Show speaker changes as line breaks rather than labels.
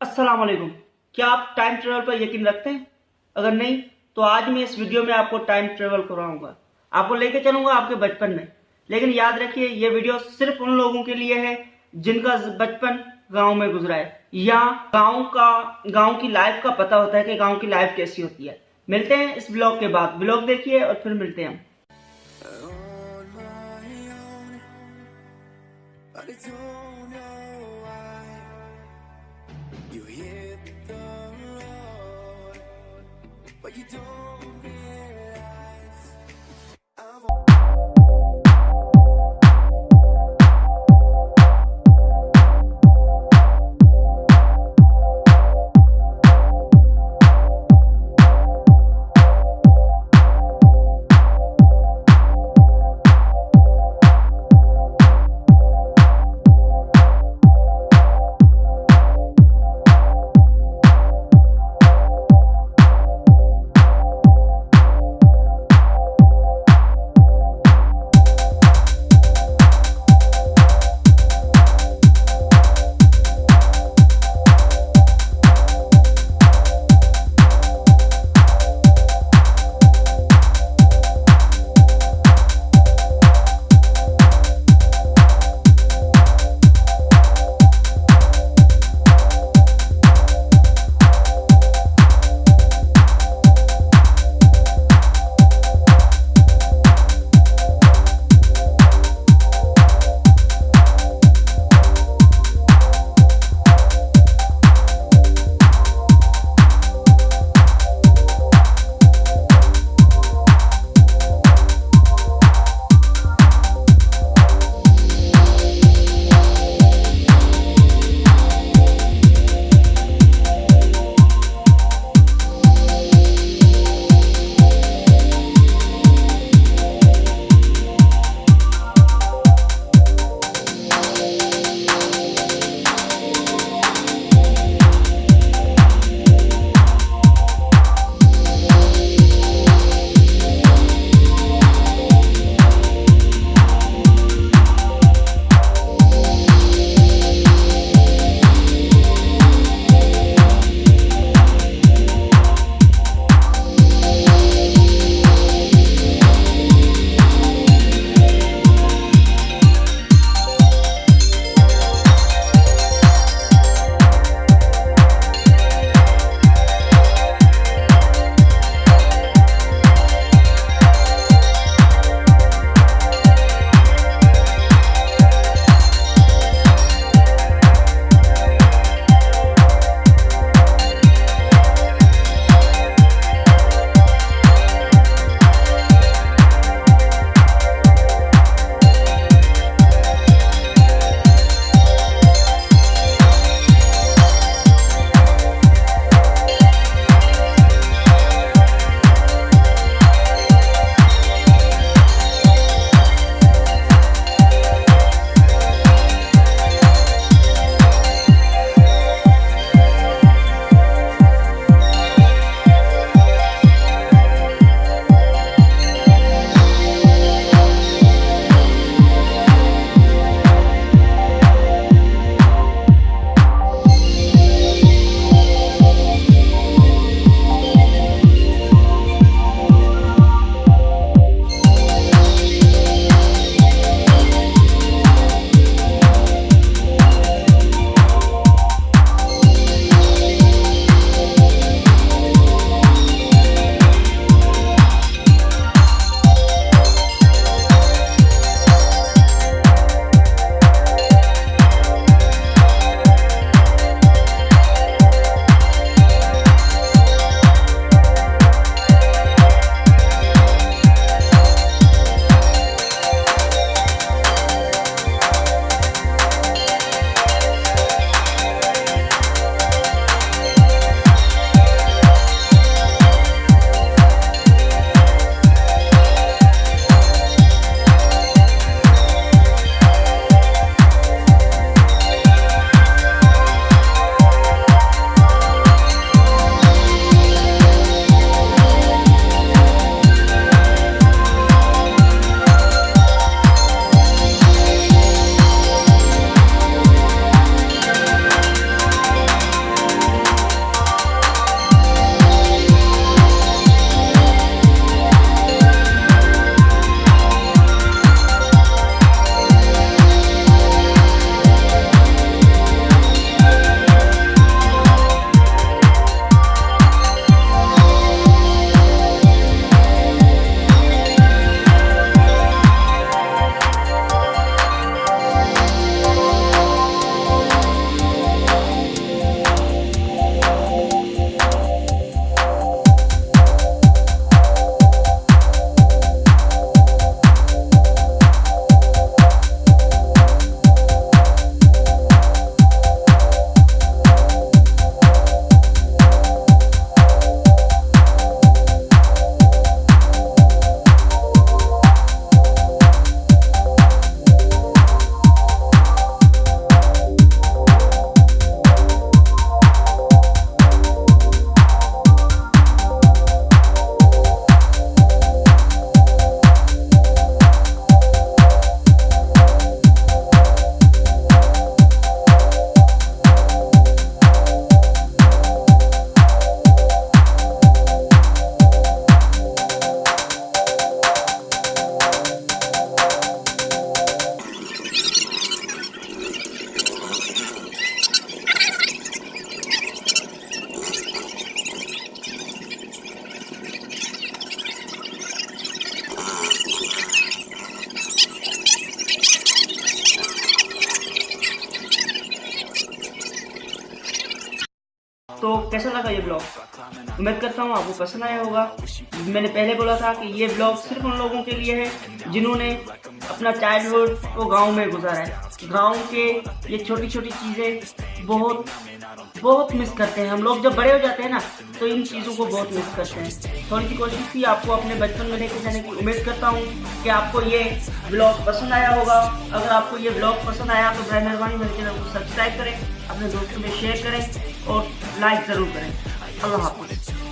अस्सलाम वालेकुम। क्या आप टाइम ट्रेवल पर यकीन रखते हैं? अगर नहीं तो आज मैं इस वीडियो में आपको टाइम ट्रेवल कराऊंगा, आपको लेके चलूंगा आपके बचपन में। लेकिन याद रखिए ये वीडियो सिर्फ उन लोगों के लिए है जिनका बचपन गांव में गुजरा है या गांव की लाइफ का पता होता है कि गांव की लाइफ कैसी होती है। मिलते हैं इस ब्लॉग के बाद। ब्लॉग देखिए और फिर मिलते हैं हम।
You hit the road, but you don't realize
तो कैसा लगा ये ब्लॉग? उम्मीद करता हूँ आपको पसंद आया होगा। मैंने पहले बोला था कि ये ब्लॉग सिर्फ उन लोगों के लिए है जिन्होंने अपना चाइल्डहुड को गांव में गुजारा है। गांव के ये छोटी छोटी चीज़ें बहुत बहुत मिस करते हैं हम लोग। जब बड़े हो जाते हैं ना तो इन चीज़ों को बहुत मिस करते हैं। थोड़ी सी कोशिश थी आपको अपने बचपन में लेके जाने की। उम्मीद करता हूँ कि आपको ये ब्लॉग पसंद आया होगा। अगर आपको ये ब्लॉग पसंद आया तो बड़ी मेहरबानी मेरे चैनल को सब्सक्राइब करें, अपने दोस्तों में शेयर करें और लाइक ज़रूर करें। अल्लाह हाफ़िज़।